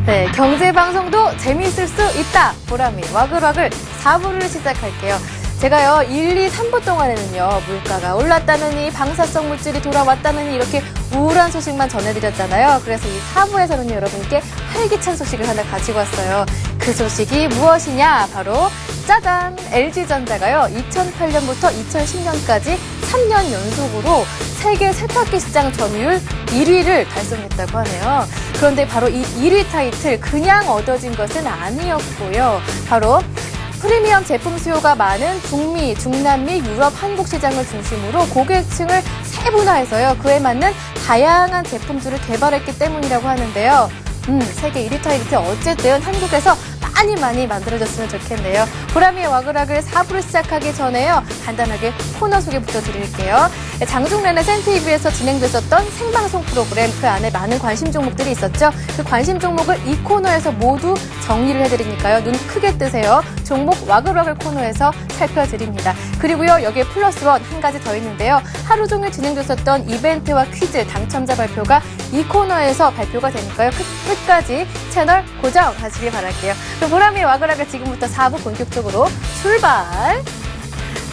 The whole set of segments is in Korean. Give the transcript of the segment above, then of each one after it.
네, 경제방송도 재미있을 수 있다. 보람이 와글와글 4부를 시작할게요. 제가요, 1, 2, 3부 동안에는요, 물가가 올랐다느니, 방사성 물질이 돌아왔다느니, 이렇게 우울한 소식만 전해드렸잖아요. 그래서 이 4부에서는요, 여러분께 활기찬 소식을 하나 가지고 왔어요. 그 소식이 무엇이냐? 바로, 짜잔! LG전자가요, 2008년부터 2010년까지 3년 연속으로 세계 세탁기 시장 점유율 1위를 달성했다고 하네요. 그런데 바로 이 1위 타이틀 그냥 얻어진 것은 아니었고요. 바로 프리미엄 제품 수요가 많은 북미, 중남미, 유럽, 한국 시장을 중심으로 고객층을 세분화해서요. 그에 맞는 다양한 제품들을 개발했기 때문이라고 하는데요. 세계 1위 타이틀 어쨌든 한국에서 많이 만들어졌으면 좋겠네요. 보람이의 와글와글 4부를 시작하기 전에요. 간단하게 코너 소개부터 드릴게요. 장중래의 센TV에서 진행됐었던 생방송 프로그램, 그 안에 많은 관심 종목들이 있었죠. 그 관심 종목을 이 코너에서 모두 정리를 해드리니까요. 눈 크게 뜨세요. 종목 와글와글 코너에서 살펴드립니다. 그리고요, 여기에 플러스 원 한 가지 더 있는데요. 하루 종일 진행됐었던 이벤트와 퀴즈 당첨자 발표가 이 코너에서 발표가 되니까요. 끝까지 채널 고정하시길 바랄게요. 그럼 보람이 와글와글 지금부터 4부 본격적으로 출발!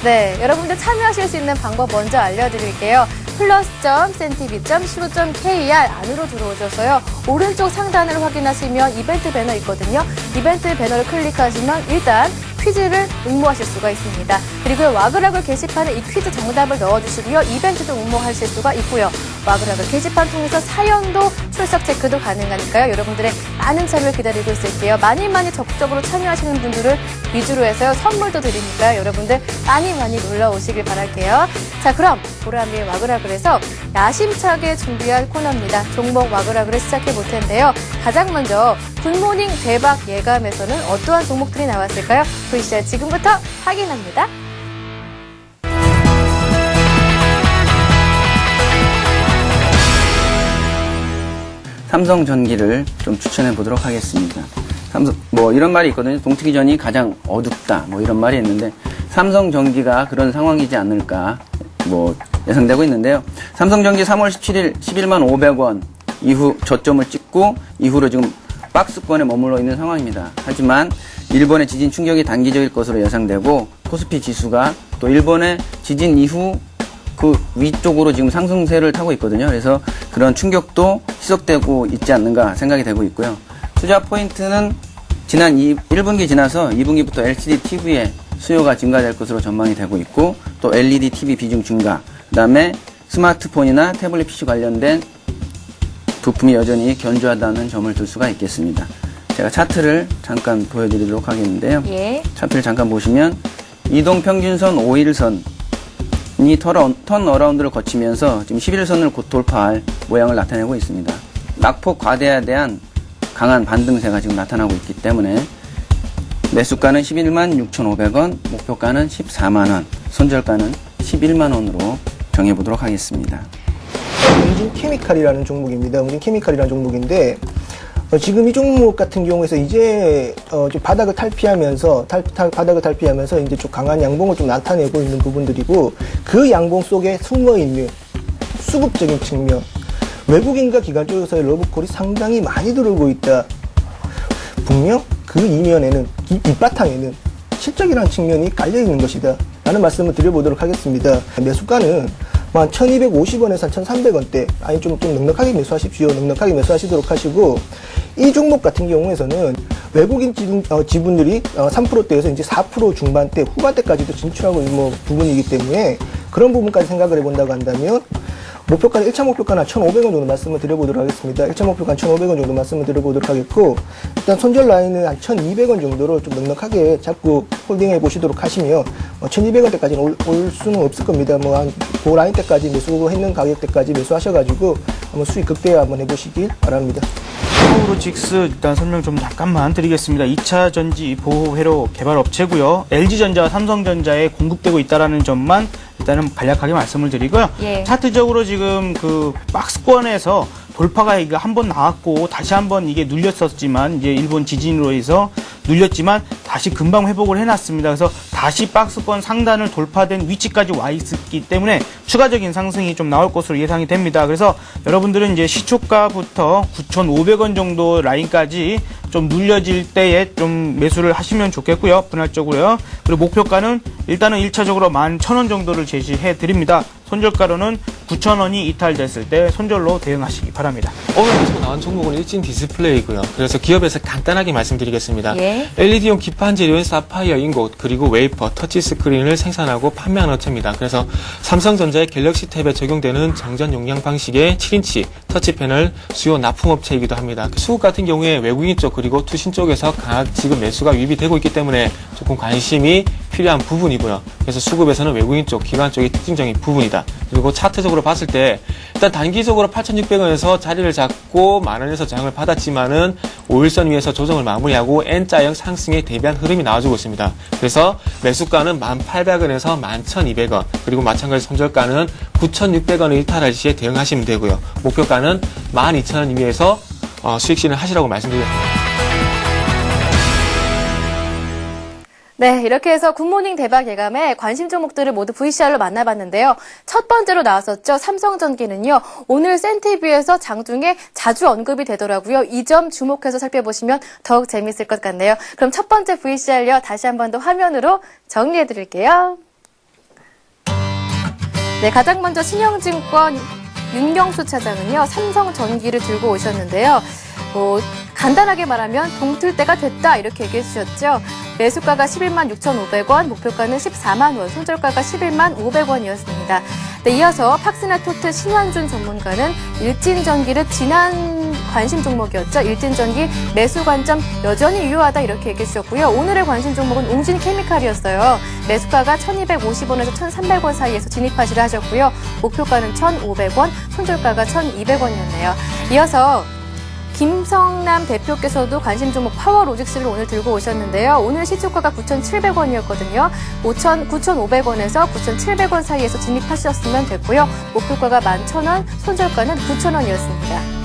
네, 여러분들 참여하실 수 있는 방법 먼저 알려드릴게요. plus.centv.co.kr 안으로 들어오셔서요. 오른쪽 상단을 확인하시면 이벤트 배너 있거든요. 이벤트 배너를 클릭하시면 일단 퀴즈를 응모하실 수가 있습니다. 그리고 와글와글 게시판에 이 퀴즈 정답을 넣어주시고요. 이벤트도 응모하실 수가 있고요. 와글와글 게시판 통해서 사연도 출석 체크도 가능하니까요. 여러분들의 많은 참여를 기다리고 있을게요. 많이 적극적으로 참여하시는 분들을 위주로 해서요. 선물도 드리니까요. 여러분들 많이 놀러 오시길 바랄게요. 자, 그럼 보람이의 와글와글에서 야심차게 준비한 코너입니다. 종목 와글와글을 시작해 볼 텐데요. 가장 먼저 굿모닝 대박 예감에서는 어떠한 종목들이 나왔을까요? VCR 지금부터 확인합니다. 삼성전기를 좀 추천해 보도록 하겠습니다. 이런 말이 있거든요. 동트기 전이 가장 어둡다. 이런 말이 있는데, 삼성전기가 그런 상황이지 않을까, 예상되고 있는데요. 삼성전기 3월 17일 11만 500원 이후 저점을 찍고, 이후로 지금 박스권에 머물러 있는 상황입니다. 하지만, 일본의 지진 충격이 단기적일 것으로 예상되고, 코스피 지수가 또 일본의 지진 이후 그 위쪽으로 지금 상승세를 타고 있거든요. 그래서 그런 충격도 희석되고 있지 않는가 생각이 되고 있고요. 투자 포인트는 지난 1분기 지나서 2분기부터 LCD TV의 수요가 증가될 것으로 전망이 되고 있고, 또 LED TV 비중 증가, 그 다음에 스마트폰이나 태블릿 PC 관련된 부품이 여전히 견조하다는 점을 들 수가 있겠습니다. 제가 차트를 잠깐 보여드리도록 하겠는데요. 예. 차트를 잠깐 보시면 이동평균선 5일선이 턴어라운드를 거치면서 지금 11선을 곧 돌파할 모양을 나타내고 있습니다. 낙폭 과대에 대한 강한 반등세가 지금 나타나고 있기 때문에 매수가는 11만 6,500원, 목표가는 14만원, 손절가는 11만원으로 정해보도록 하겠습니다. 웅진케미칼이라는 종목입니다. 웅진케미칼이라는 종목인데, 지금 이 종목 같은 경우에서 이제 좀 바닥을 탈피하면서 이제 좀 강한 양봉을 좀 나타내고 있는 부분들이고, 그 양봉 속에 숨어 있는 수급적인 측면, 외국인과 기관 쪽에서의 러브콜이 상당히 많이 들어오고 있다. 분명 그 이면에는, 밑바탕에는 실적이라는 측면이 깔려 있는 것이다 라는 말씀을 드려보도록 하겠습니다. 매수가는 1250원에서 1300원대, 좀 넉넉하게 매수하십시오. 넉넉하게 매수하시도록 하시고, 이 종목 같은 경우에서는 외국인 지분들이 3%대에서 이제 4% 중반대, 후반대까지도 진출하고 있는 부분이기 때문에, 그런 부분까지 생각을 해본다고 한다면, 1차 목표가는 1,500원 정도 말씀을 드려보도록 하겠습니다. 1차 목표가 1,500원 정도 말씀을 드려보도록 하겠고, 일단 손절 라인은 한 1,200원 정도로 좀 넉넉하게 잡고 홀딩해 보시도록 하시면, 1,200원대까지는 올 수는 없을 겁니다. 그 라인 때까지 매수했는 가격대까지 매수하셔가지고, 한번 수익 극대화 한번 해보시길 바랍니다. 파워로직스 일단 설명 좀 잠깐만 드리겠습니다. 2차 전지 보호 회로 개발 업체고요. LG전자와 삼성전자에 공급되고 있다라는 점만 일단은 간략하게 말씀을 드리고요. 예. 차트적으로 지금 그 박스권에서 돌파가 이게 한 번 나왔고 다시 한번 이게 눌렸었지만 이제 일본 지진으로 해서 눌렸지만 다시 금방 회복을 해놨습니다. 그래서 다시 박스권 상단을 돌파된 위치까지 와 있었기 때문에 추가적인 상승이 좀 나올 것으로 예상이 됩니다. 그래서 여러분들은 이제 시초가부터 9,500원 정도 라인까지 좀 눌려질 때에 좀 매수를 하시면 좋겠고요. 분할적으로요. 그리고 목표가는 일단은 1차적으로 11,000원 정도를 제시해 드립니다. 손절가로는 9,000원이 이탈됐을 때 손절로 대응하시기 바랍니다. 오늘 가지고 나온 종목은 일진 디스플레이고요. 그래서 기업에서 간단하게 말씀드리겠습니다. 예. LED용 기판 재료인 사파이어 인고 그리고 웨이퍼, 터치 스크린을 생산하고 판매하는 업체입니다. 그래서 삼성전자의 갤럭시 탭에 적용되는 정전 용량 방식의 7인치 터치펜을 수요 납품업체이기도 합니다. 수급 같은 경우에 외국인 쪽 그리고 투신 쪽에서 강하게 지금 매수가 유입이 되고 있기 때문에 조금 관심이 필요한 부분이고요. 그래서 수급에서는 외국인 쪽, 기관 쪽이 특징적인 부분이다. 그리고 차트적으로 봤을 때 일단 단기적으로 8,600원에서 자리를 잡고 만원에서 저항을 받았지만은 5일선 위에서 조정을 마무리하고 N자형 상승에 대비한 흐름이 나와주고 있습니다. 그래서 매수가는 1,800원에서 11,200원 그리고 마찬가지 손절가는 9,600원을 일탈할 시에 대응하시면 되고요. 목표가는 12,000원 이내에서 수익 실현 하시라고 말씀드립니다. 네, 이렇게 해서 굿모닝 대박 예감의 관심 종목들을 모두 VCR로 만나봤는데요. 첫 번째로 나왔었죠. 삼성전기는요. 오늘 센티뷰에서 장중에 자주 언급이 되더라고요. 이 점 주목해서 살펴보시면 더욱 재밌을 것 같네요. 그럼 첫 번째 VCR요. 다시 한 번 더 화면으로 정리해드릴게요. 네, 가장 먼저 신영증권 윤경수 차장은요. 삼성전기를 들고 오셨는데요. 간단하게 말하면 동틀 때가 됐다 이렇게 얘기해 주셨죠. 매수가가 11만 6,500원, 목표가는 14만 원, 손절가가 11만 500원이었습니다. 네, 이어서 팍스나토트 신현준 전문가는 일진전기를 지난 관심 종목이었죠. 일진전기 매수 관점 여전히 유효하다 이렇게 얘기해 주셨고요. 오늘의 관심 종목은 웅진케미칼이었어요. 매수가가 1,250원에서 1,300원 사이에서 진입하시라 하셨고요. 목표가는 1,500원, 손절가가 1,200원이었네요. 이어서 김성남 대표께서도 관심 종목 파워로직스를 오늘 들고 오셨는데요. 오늘 시초가가 9,700원이었거든요. 9,500원에서 9,700원 사이에서 진입하셨으면 됐고요. 목표가가 11,000원, 손절가는 9,000원이었습니다.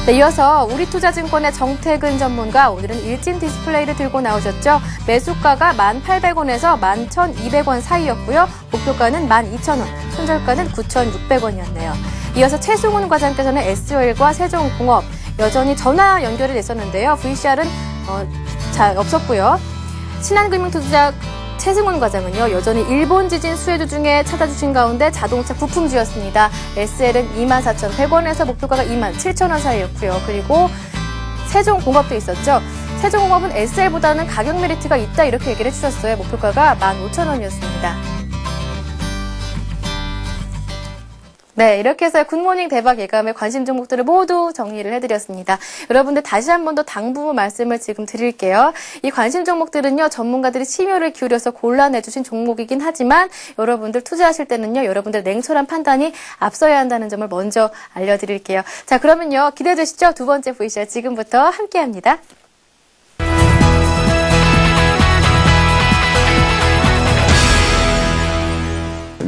네, 이어서 우리투자증권의 정태근 전문가 오늘은 일진 디스플레이를 들고 나오셨죠. 매수가가 1,800원에서 11,200원 사이였고요. 목표가는 12,000원, 손절가는 9,600원이었네요. 이어서 최승훈 과장께서는 SOL과 세종공업 여전히 전화 연결이 됐었는데요. VCR은 없었고요. 신한금융투자 최승훈 과장은요. 여전히 일본 지진 수혜주 중에 찾아주신 가운데 자동차 부품주였습니다. SL은 24,100원에서 목표가가 27,000원 사이였고요. 그리고 세종공업도 있었죠. 세종공업은 SL보다는 가격 메리트가 있다 이렇게 얘기를 해주셨어요. 목표가가 15,000원이었습니다. 네, 이렇게 해서 굿모닝 대박 예감의 관심 종목들을 모두 정리를 해드렸습니다. 여러분들 다시 한 번 더 당부 말씀을 지금 드릴게요. 이 관심 종목들은요, 전문가들이 심혈을 기울여서 골라내주신 종목이긴 하지만 여러분들 투자하실 때는요, 여러분들 냉철한 판단이 앞서야 한다는 점을 먼저 알려드릴게요. 자, 그러면요, 기대되시죠? 두 번째 VCR 지금부터 함께합니다.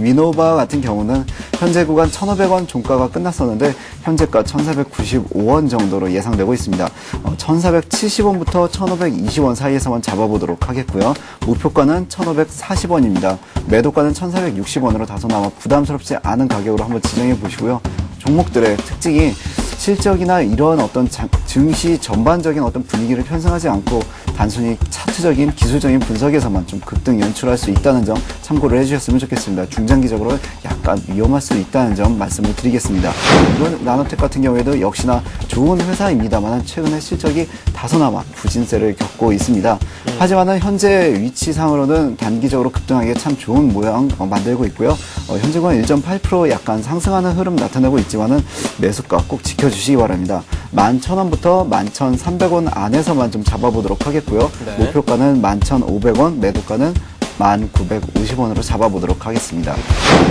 위노바 같은 경우는 현재 구간 1,500원 종가가 끝났었는데 현재가 1,495원 정도로 예상되고 있습니다. 1,470원부터 1,520원 사이에서만 잡아보도록 하겠고요. 목표가는 1,540원입니다. 매도가는 1,460원으로 다소나마 부담스럽지 않은 가격으로 한번 지정해 보시고요. 종목들의 특징이 실적이나 이런 어떤 증시 전반적인 어떤 분위기를 편성하지 않고 단순히 차트적인 기술적인 분석에서만 좀 급등 연출할 수 있다는 점 참고를 해주셨으면 좋겠습니다. 중장기적으로 약간 위험할 수 있다는 점 말씀을 드리겠습니다. 이번 나노텍 같은 경우에도 역시나 좋은 회사입니다만 최근에 실적이 다소나마 부진세를 겪고 있습니다. 하지만 현재 위치상으로는 단기적으로 급등하기에 참 좋은 모양 만들고 있고요. 현재 구간 1.8% 약간 상승하는 흐름 나타내고 있지만은 매수가 꼭 지켜주시기 바랍니다. 11,000원부터 11,300원 안에서만 좀 잡아보도록 하겠고요. 네. 목표가는 11,500원, 매도가는 1,950원으로 잡아보도록 하겠습니다.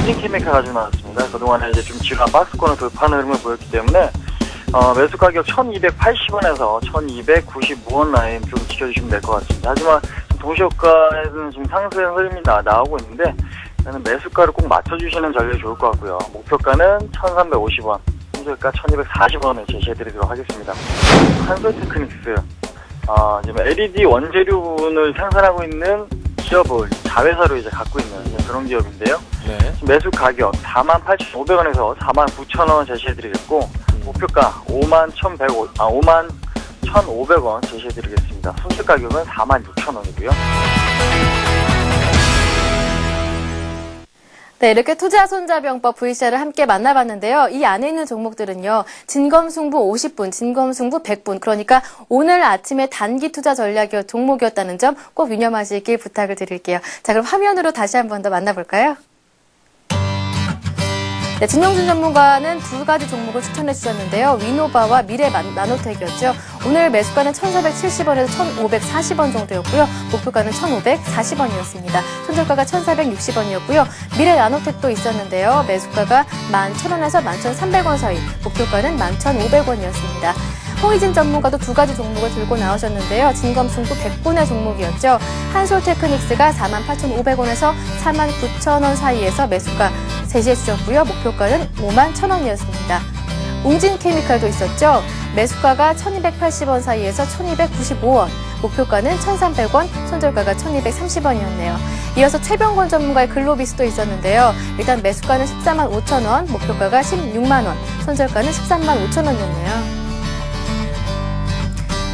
웅진케미칼 가지고 나왔습니다. 그동안에 이제 좀 지루한 박스권을 돌파하는 흐름을 보였기 때문에 매수 가격 1,280원에서 1,295원 라인 좀 지켜주시면 될 것 같습니다. 하지만 동시효과에서는 지금 상승 흐름이 나오고 있는데 저는 매수가를 꼭 맞춰주시는 전략이 좋을 것 같고요. 목표가는 1,350원, 손절가 1,240원을 제시해드리도록 하겠습니다. 한솔테크닉스 지금 LED 원재료분을 생산하고 있는 기업을 자회사로 이제 갖고 있는 그런 기업인데요. 네. 지금 매수 가격 48,500원에서 49,000원 제시해드리겠고, 목표가 51,500원 제시해드리겠습니다. 손실 가격은 46,000원이고요. 네, 이렇게 투자 손자병법 VCR을 함께 만나봤는데요. 이 안에 있는 종목들은요, 진검승부 50분, 진검승부 100분, 그러니까 오늘 아침에 단기 투자 전략 종목이었다는 점 꼭 유념하시길 부탁을 드릴게요. 자, 그럼 화면으로 다시 한 번 더 만나볼까요? 네, 진영준 전문가는 두 가지 종목을 추천해 주셨는데요. 위노바와 미래 나노텍이었죠. 오늘 매수가는 1,470원에서 1,540원 정도였고요. 목표가는 1,540원이었습니다. 손절가가 1,460원이었고요. 미래 나노텍도 있었는데요. 매수가가 11,000원에서 11,300원 사이, 목표가는 11,500원이었습니다. 홍희진 전문가도 두 가지 종목을 들고 나오셨는데요. 진검승부 100분의 종목이었죠. 한솔테크닉스가 48,500원에서 49,000원 사이에서 매수가 제시해 주셨고요. 목표가는 51,000원이었습니다. 웅진케미칼도 있었죠. 매수가가 1,280원 사이에서 1,295원, 목표가는 1,300원, 손절가가 1,230원이었네요. 이어서 최병권 전문가의 글로비스도 있었는데요. 일단 매수가는 145,000원, 목표가가 16만원, 손절가는 135,000원이었네요.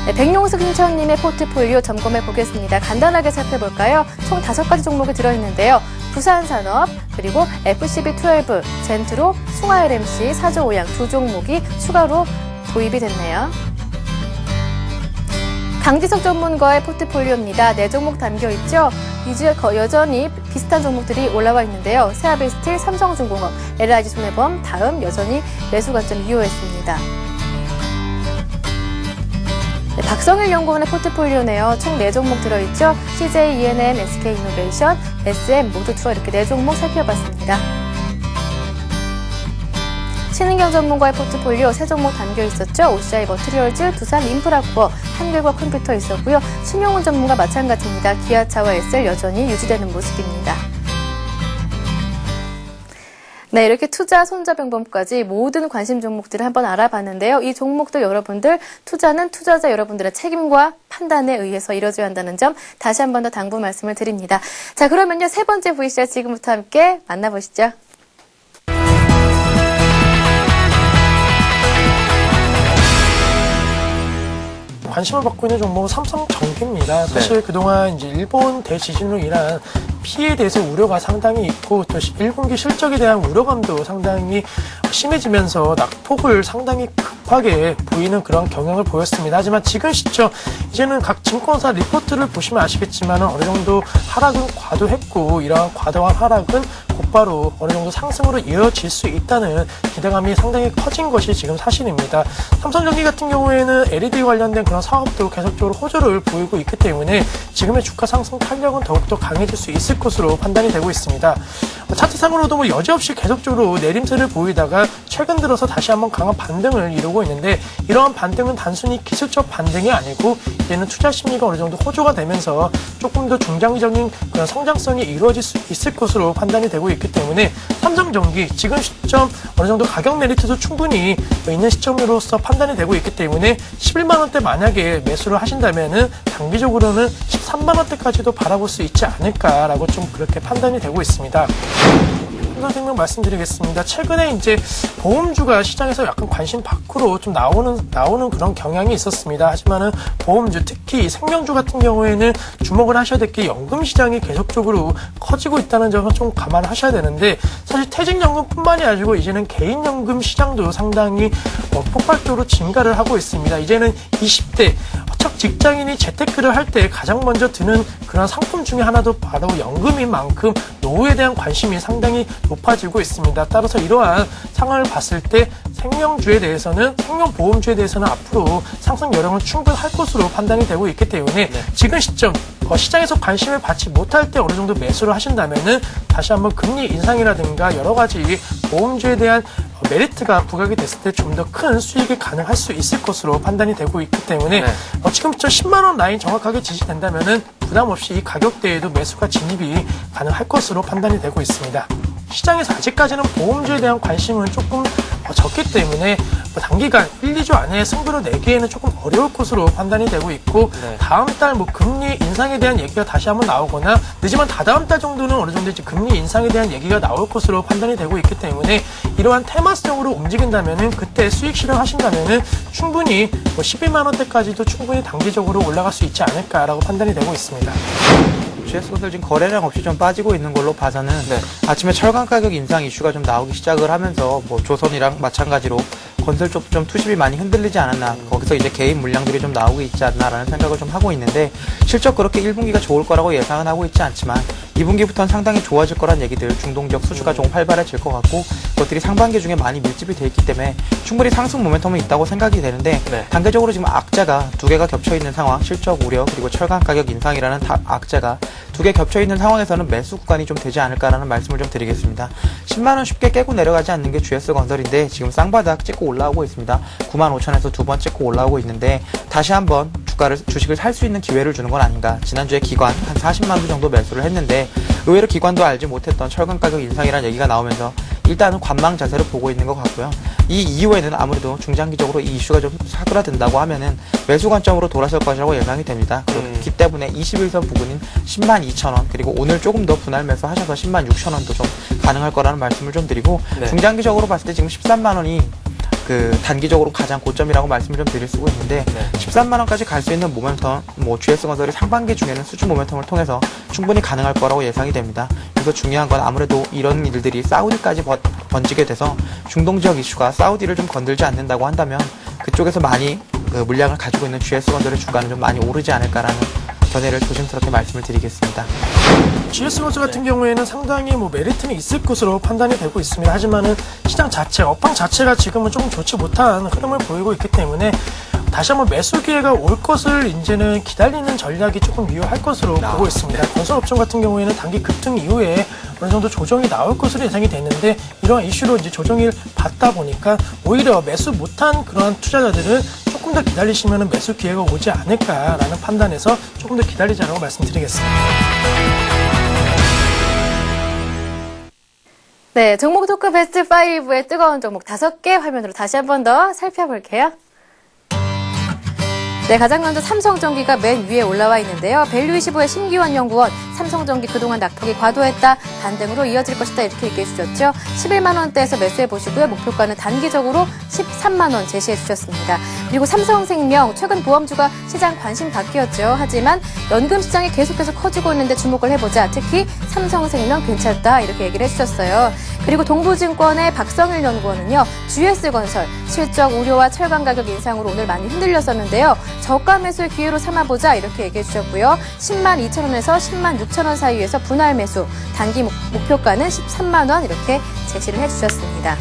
네, 백용숙 신천님의 포트폴리오 점검해 보겠습니다. 간단하게 살펴볼까요? 총 5가지 종목이 들어있는데요. 부산산업, 그리고 FCB12, 젠트로, 숭아LMC, 4조 5양 두 종목이 추가로 도입이 됐네요. 강지석 전문가의 포트폴리오입니다. 4종목 담겨있죠? 이제 여전히 비슷한 종목들이 올라와 있는데요. 세아베스틸, 삼성중공업, LIG손해보험, 다음 여전히 매수 관점 유효했습니다. 네, 박성일 연구원의 포트폴리오네요. 총 4종목 들어있죠. CJ ENM, SK이노베이션, SM 모두 투어 이렇게 4종목 살펴봤습니다. 신은경 전문가의 포트폴리오 3종목 담겨있었죠. OCI 머티리얼즈, 두산 인프라코어, 한글과 컴퓨터 있었고요. 신용훈 전문가 마찬가지입니다. 기아차와 SL 여전히 유지되는 모습입니다. 네, 이렇게 투자 손자병법까지 모든 관심 종목들을 한번 알아봤는데요. 이 종목도 여러분들, 투자는 투자자 여러분들의 책임과 판단에 의해서 이루어져야 한다는 점 다시 한 번 더 당부 말씀을 드립니다. 자, 그러면요, 세 번째 VCR 지금부터 함께 만나보시죠. 관심을 받고 있는 종목은 삼성전기입니다. 사실 그동안 이제 일본 대지진으로 인한 피해에 대해서 우려가 상당히 있고 또 1분기 실적에 대한 우려감도 상당히 심해지면서 낙폭을 상당히 급하게 보이는 그런 경향을 보였습니다. 하지만 지금 시점 이제는 각 증권사 리포트를 보시면 아시겠지만 어느 정도 하락은 과도했고 이러한 과도한 하락은 곧바로 어느 정도 상승으로 이어질 수 있다는 기대감이 상당히 커진 것이 지금 사실입니다. 삼성전기 같은 경우에는 LED 관련된 그런 사업도 계속적으로 호조를 보이고 있기 때문에 지금의 주가 상승 탄력은 더욱더 강해질 수 있을 것으로 판단이 되고 있습니다. 차트상으로도 여지없이 계속적으로 내림세를 보이다가 최근 들어서 다시 한번 강한 반등을 이루고 있는데 이러한 반등은 단순히 기술적 반등이 아니고 이제는 투자 심리가 어느 정도 호조가 되면서 조금 더 중장기적인 그런 성장성이 이루어질 수 있을 것으로 판단이 되고 있기 때문에 삼성전기 지금 시점 어느 정도 가격 메리트도 충분히 있는 시점으로서 판단이 되고 있기 때문에 11만원대 만약에 매수를 하신다면은 단기적으로는 13만원대까지도 바라볼 수 있지 않을까라고 좀 그렇게 판단이 되고 있습니다. 생명 말씀드리겠습니다. 최근에 이제 보험주가 시장에서 약간 관심 밖으로 좀 나오는 그런 경향이 있었습니다. 하지만은 보험주, 특히 생명주 같은 경우에는 주목을 하셔야 될 게 연금 시장이 계속적으로 커지고 있다는 점을 좀 감안하셔야 되는데 사실 퇴직연금뿐만이 아니고 이제는 개인연금 시장도 상당히 폭발적으로 증가를 하고 있습니다. 이제는 20대 첫 직장인이 재테크를 할 때 가장 먼저 드는 그런 상품 중에 하나도 바로 연금인 만큼 노후에 대한 관심이 상당히 높아지고 있습니다. 따라서 이러한 상황을 봤을 때 생명주에 대해서는 생명보험주에 대해서는 앞으로 상승 여력은 충분할 것으로 판단이 되고 있기 때문에 지금 시점 시장에서 관심을 받지 못할 때 어느 정도 매수를 하신다면은 다시 한번 금리 인상이라든가 여러 가지 보험주에 대한 메리트가 부각이 됐을 때 좀 더 큰 수익이 가능할 수 있을 것으로 판단이 되고 있기 때문에 지금부터 10만원 라인 정확하게 지지된다면은 부담 없이 이 가격대에도 매수가 진입이 가능할 것으로 판단이 되고 있습니다. 시장에서 아직까지는 보험주에 대한 관심은 조금 적기 때문에 단기간 1, 2주 안에 승부를 내기에는 조금 어려울 것으로 판단이 되고 있고 다음 달 금리 인상에 대한 얘기가 다시 한번 나오거나 늦으면 다다음 달 정도는 어느 정도 이제 금리 인상에 대한 얘기가 나올 것으로 판단이 되고 있기 때문에 이러한 테마성으로 움직인다면은 그때 수익 실현하신다면은 충분히 11만 원대까지도 충분히 단기적으로 올라갈 수 있지 않을까라고 판단이 되고 있습니다. GS건설 지금 거래량 없이 좀 빠지고 있는 걸로 봐서는 아침에 철강 가격 인상 이슈가 좀 나오기 시작을 하면서 뭐 조선이랑 마찬가지로 건설 쪽도 좀 투심이 많이 흔들리지 않았나, 거기서 이제 개인 물량들이 좀 나오고 있지 않나라는 생각을 좀 하고 있는데, 실적 그렇게 1분기가 좋을 거라고 예상은 하고 있지 않지만 2분기부터는 상당히 좋아질 거란 얘기들, 중동적 수주가 좀 활발해질 것 같고 그것들이 상반기 중에 많이 밀집이 돼 있기 때문에 충분히 상승 모멘텀은 있다고 생각이 되는데, 단계적으로 지금 악재가 두 개가 겹쳐 있는 상황, 실적 우려 그리고 철강 가격 인상이라는 악재가 두 개 겹쳐 있는 상황에서는 매수 구간이 좀 되지 않을까라는 말씀을 좀 드리겠습니다. 10만 원 쉽게 깨고 내려가지 않는 게 GS건설인데 지금 쌍바닥 찍고 올라오고 있습니다. 95,000원에서 두 번 찍고 올라오고 있는데 다시 한번 주식을 살 수 있는 기회를 주는 건 아닌가. 지난주에 기관 한 40만 주 정도 매수를 했는데 의외로 기관도 알지 못했던 철강 가격 인상이라는 얘기가 나오면서 일단은 관망 자세를 보고 있는 것 같고요. 이 이후에는 아무래도 중장기적으로 이 이슈가 좀 사그라든다고 하면은 매수 관점으로 돌아설 것이라고 예상이 됩니다. 그렇기 때문에 21선 부근인 102,000원 그리고 오늘 조금 더 분할 매수 하셔서 106,000원도 좀 가능할 거라는 말씀을 좀 드리고, 중장기적으로 봤을 때 지금 13만 원이 그 단기적으로 가장 고점이라고 말씀을 좀 드릴 수가 있는데 13만 원까지 갈 수 있는 모멘텀, 뭐 GS건설이 상반기 중에는 수주 모멘텀을 통해서 충분히 가능할 거라고 예상이 됩니다. 그래서 중요한 건 아무래도 이런 일들이 사우디까지 번지게 돼서 중동 지역 이슈가 사우디를 좀 건들지 않는다고 한다면 그쪽에서 많이 그 물량을 가지고 있는 GS건설의 주가는 좀 많이 오르지 않을까라는 견해를 조심스럽게 말씀을 드리겠습니다. GS건설 같은 경우에는 상당히 메리트는 있을 것으로 판단이 되고 있습니다. 하지만은 시장 자체, 업황 자체가 지금은 조금 좋지 못한 흐름을 보이고 있기 때문에 다시 한번 매수 기회가 올 것을 이제는 기다리는 전략이 조금 유효할 것으로 보고 있습니다. 건설업종 같은 경우에는 단기 급등 이후에 어느 정도 조정이 나올 것으로 예상이 됐는데 이러한 이슈로 이제 조정을 받다 보니까 오히려 매수 못한 그러한 투자자들은 조금 더 기다리시면 매수 기회가 오지 않을까라는 판단에서 조금 더 기다리자라고 말씀드리겠습니다. 네, 종목 토크 베스트 5의 뜨거운 종목 5개 화면으로 다시 한 번 더 살펴볼게요. 네, 가장 먼저 삼성전기가 맨 위에 올라와 있는데요. 밸류25의 심기원 연구원, 삼성전기 그동안 낙폭이 과도했다, 반등으로 이어질 것이다 이렇게 얘기해 주셨죠. 11만 원대에서 매수해 보시고요. 목표가는 단기적으로 13만 원 제시해 주셨습니다. 그리고 삼성생명, 최근 보험주가 시장 관심 바뀌었죠. 하지만 연금 시장이 계속해서 커지고 있는데 주목을 해보자. 특히 삼성생명 괜찮다 이렇게 얘기를 해주셨어요. 그리고 동부증권의 박성일 연구원은요. GS건설, 실적 우려와 철강 가격 인상으로 오늘 많이 흔들렸었는데요. 저가 매수의 기회로 삼아보자 이렇게 얘기해 주셨고요. 10만 2천 원에서 10만 6천 원 사이에서 분할 매수, 단기 목표가는 13만 원 이렇게 제시를 해주셨습니다.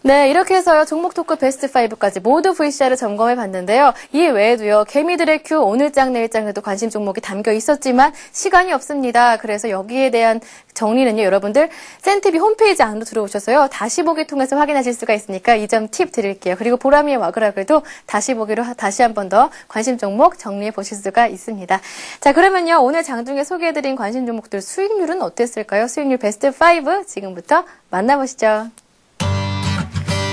네, 이렇게 해서요. 종목 토크 베스트 5까지 모두 VCR을 점검해 봤는데요. 이 외에도요. 개미들의 큐 오늘장 내일장에도 관심 종목이 담겨 있었지만 시간이 없습니다. 그래서 여기에 대한 정리는요. 여러분들 센티비 홈페이지 안으로 들어오셔서요. 다시 보기 통해서 확인하실 수가 있으니까 이 점 팁 드릴게요. 그리고 보람이의 와그락을도 다시 보기로 다시 한 번 더 관심 종목 정리해 보실 수가 있습니다. 자, 그러면요. 오늘 장중에 소개해드린 관심 종목들 수익률은 어땠을까요? 수익률 베스트 5 지금부터 만나보시죠.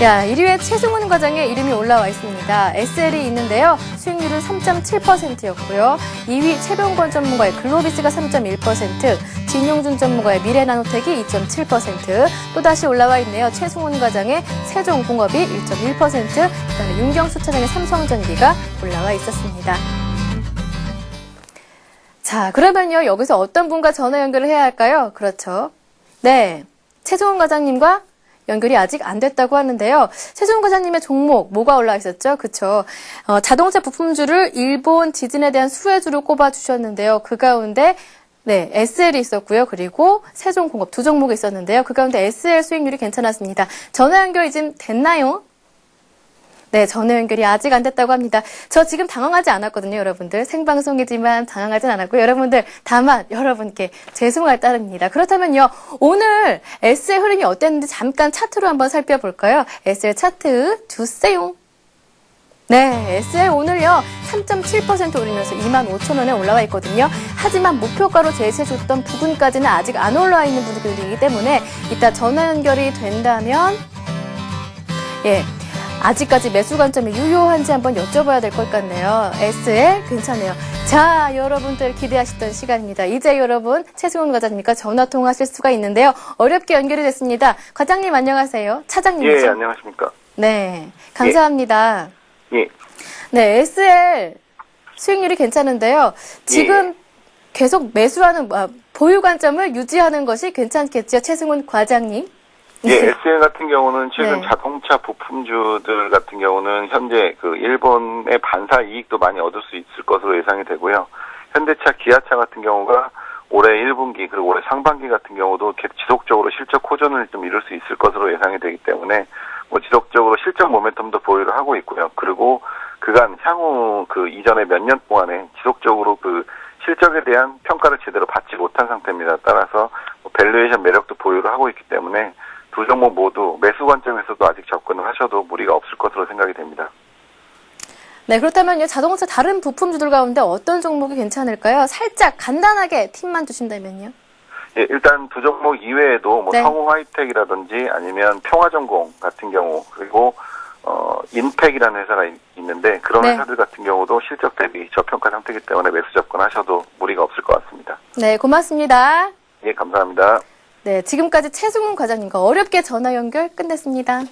야, 1위에 최승훈 과장의 이름이 올라와 있습니다. SL이 있는데요. 수익률은 3.7%였고요. 2위 최병권 전문가의 글로비스가 3.1%, 진용준 전문가의 미래나노텍이 2.7%, 또다시 올라와 있네요. 최승훈 과장의 세종공업이 1.1%, 그다음에 윤경수 차장의 삼성전기가 올라와 있었습니다. 자, 그러면요. 여기서 어떤 분과 전화 연결을 해야 할까요? 그렇죠. 네, 최승훈 과장님과 연결이 아직 안 됐다고 하는데요. 최승훈 과장님의 종목 뭐가 올라와 있었죠? 그쵸? 자동차 부품주를 일본 지진에 대한 수혜주로 꼽아주셨는데요. 그 가운데 네, SL이 있었고요. 그리고 세종공업 두 종목이 있었는데요. 그 가운데 SL 수익률이 괜찮았습니다. 전화 연결이 지금 됐나요? 네, 전화 연결이 아직 안 됐다고 합니다. 저 지금 당황하지 않았거든요, 여러분들. 생방송이지만 당황하진 않았고요. 여러분들, 다만 여러분께 죄송할 따름입니다. 그렇다면요, 오늘 SL 흐름이 어땠는지 잠깐 차트로 한번 살펴볼까요? SL 차트 주세요. 네, SL 오늘요 3.7% 오르면서 25,000원에 올라와 있거든요. 하지만 목표가로 제시해줬던 부근까지는 아직 안 올라와 있는 부분들이기 때문에 이따 전화 연결이 된다면 아직까지 매수 관점이 유효한지 한번 여쭤봐야 될 것 같네요. SL 괜찮네요. 자, 여러분들 기대하시던 시간입니다. 이제 여러분 최승훈 과장님과 전화 통화하실 수가 있는데요. 어렵게 연결이 됐습니다. 과장님 안녕하세요. 차장님이죠? 예, 안녕하십니까. 네, 감사합니다. 예. 네, SL 수익률이 괜찮은데요. 지금 계속 매수하는 보유 관점을 유지하는 것이 괜찮겠죠, 최승훈 과장님? 예, SL 같은 경우는 최근 네. 자동차 부품주들 같은 경우는 현재 그 일본의 반사 이익도 많이 얻을 수 있을 것으로 예상이 되고요. 현대차, 기아차 같은 경우가 올해 1분기 그리고 올해 상반기 같은 경우도 지속적으로 실적 호전을 좀 이룰 수 있을 것으로 예상이 되기 때문에 지속적으로 실적 모멘텀도 보유를 하고 있고요. 그리고 그간 향후 그 이전에 몇 년 동안에 지속적으로 그 실적에 대한 평가를 제대로 받지 못한 상태입니다. 따라서 밸류에이션 매력도 보유를 하고 있기 때문에 두 종목 모두 매수 관점에서도 아직 접근을 하셔도 무리가 없을 것으로 생각이 됩니다. 네, 그렇다면요, 자동차 다른 부품주들 가운데 어떤 종목이 괜찮을까요? 살짝 간단하게 팁만 주신다면요. 예, 일단 두 종목 이외에도 네. 성우 하이텍이라든지 아니면 평화전공 같은 경우 그리고 인팩이라는 회사가 있는데 그런 네. 회사들 같은 경우도 실적 대비 저평가 상태이기 때문에 매수 접근하셔도 무리가 없을 것 같습니다. 네, 고맙습니다. 예, 감사합니다. 네, 지금까지 최승훈 과장님과 어렵게 전화 연결 끝냈습니다.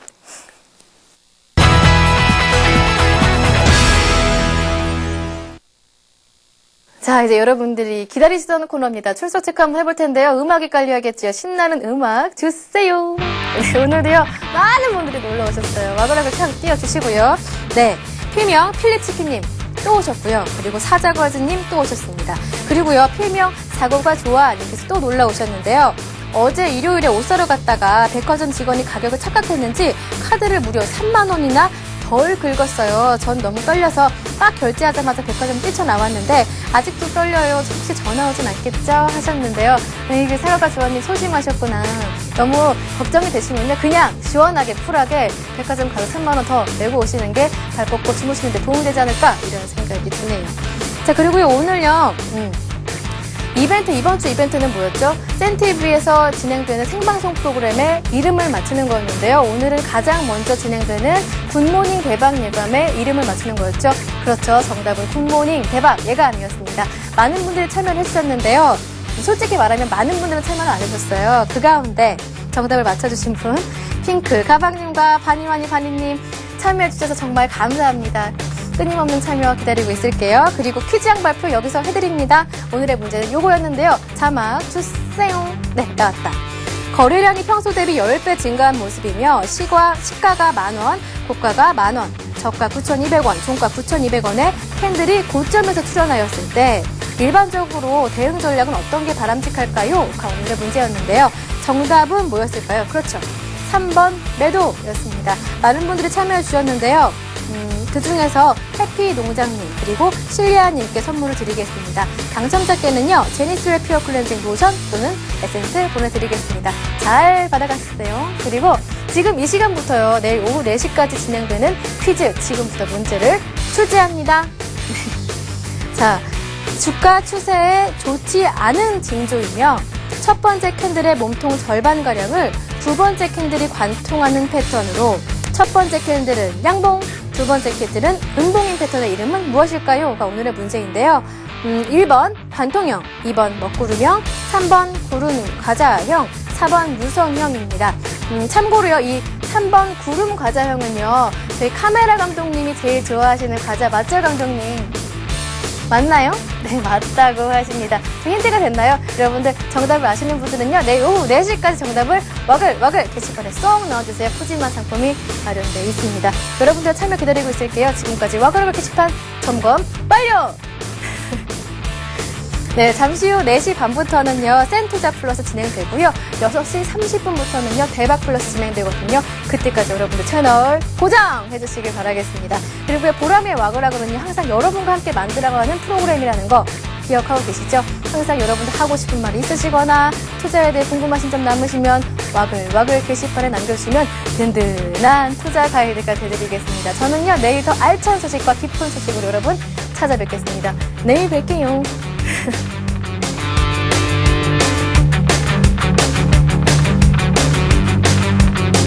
자, 이제 여러분들이 기다리시던 코너입니다. 출석 체크 한번 해볼 텐데요. 음악이 깔려야겠죠. 신나는 음악 주세요. 네, 오늘도요, 많은 분들이 놀러 오셨어요. 와그락을 참 띄워주시고요. 네, 필명 필리치키님 또 오셨고요. 그리고 사자과즈님 또 오셨습니다. 그리고요, 필명 사고가 좋아님께서 또 놀러 오셨는데요. 어제 일요일에 옷 사러 갔다가 백화점 직원이 가격을 착각했는지 카드를 무려 3만 원이나 덜 긁었어요. 전 너무 떨려서 딱 결제하자마자 백화점 뛰쳐나왔는데 아직도 떨려요. 혹시 전화 오진 않겠죠? 하셨는데요. 네, 이게 사과가 좋아님 소심하셨구나. 너무 걱정이 되시면요. 그냥 시원하게 쿨하게 백화점 가서 3만 원 더 내고 오시는 게 발 뻗고 주무시는 데 도움이 되지 않을까 이런 생각이 드네요. 자, 그리고요 오늘요. 이번 주 이벤트는 뭐였죠? 센TV에서 진행되는 생방송 프로그램에 이름을 맞추는 거였는데요. 오늘은 가장 먼저 진행되는 굿모닝 대박 예감에 이름을 맞추는 거였죠. 그렇죠. 정답은 굿모닝 대박 예감이었습니다. 많은 분들이 참여를 해주셨는데요. 솔직히 말하면 많은 분들은 참여를 안 해줬어요. 그 가운데 정답을 맞춰주신 분 핑크 가방님과 바니바니바니님 참여해주셔서 정말 감사합니다. 끊임없는 참여 기다리고 있을게요. 그리고 퀴즈왕 발표 여기서 해드립니다. 오늘의 문제는 요거였는데요. 자막 주세요. 네, 나왔다. 거래량이 평소 대비 10배 증가한 모습이며 시가가 만원, 고가가 만원, 저가 9,200원, 종가 9,200원에 캔들이 고점에서 출현하였을 때 일반적으로 대응 전략은 어떤 게 바람직할까요? 오늘의 문제였는데요. 정답은 뭐였을까요? 그렇죠. 3번 매도였습니다. 많은 분들이 참여해 주셨는데요. 그중에서 해피 농장님 그리고 실리아님께 선물을 드리겠습니다. 당첨자께는요. 제니스웰 퓨어 클렌징 로션 또는 에센스 보내드리겠습니다. 잘 받아가세요. 그리고 지금 이 시간부터요. 내일 오후 4시까지 진행되는 퀴즈 지금부터 문제를 출제합니다. 자, 주가 추세에 좋지 않은 징조이며 첫 번째 캔들의 몸통 절반가량을 두 번째 캔들이 관통하는 패턴으로 첫 번째 캔들은 양봉, 두 번째 캔들은 음봉인 패턴의 이름은 무엇일까요? 가 오늘의 문제인데요. 1번 관통형, 2번 먹구름형, 3번 구름 과자형, 4번 유성형입니다. 참고로요, 이 3번 구름 과자형은요, 저희 카메라 감독님이 제일 좋아하시는 과자 맞죠, 감독님? 맞나요? 네, 맞다고 하십니다. 좀 힌트가 됐나요? 여러분들 정답을 아시는 분들은요, 내일 오후 4시까지 정답을 와글 게시판에 쏙 넣어주세요. 푸짐한 상품이 마련되어 있습니다. 여러분들 참여 기다리고 있을게요. 지금까지 와글 게시판 점검 완료! 네, 잠시 후 4시 반부터는요, 센투자 플러스 진행되고요. 6시 30분부터는요, 대박 플러스 진행되거든요. 그때까지 여러분들 채널 고정해주시길 바라겠습니다. 그리고 보람의 와그락으로는요, 항상 여러분과 함께 만들어가는 프로그램이라는 거 기억하고 계시죠? 항상 여러분들 하고 싶은 말 있으시거나 투자에 대해 궁금하신 점 남으시면 와글와글 게시판에 남겨주시면 든든한 투자 가이드가 되드리겠습니다. 저는요, 내일 더 알찬 소식과 깊은 소식으로 여러분 찾아뵙겠습니다. 내일 뵐게요.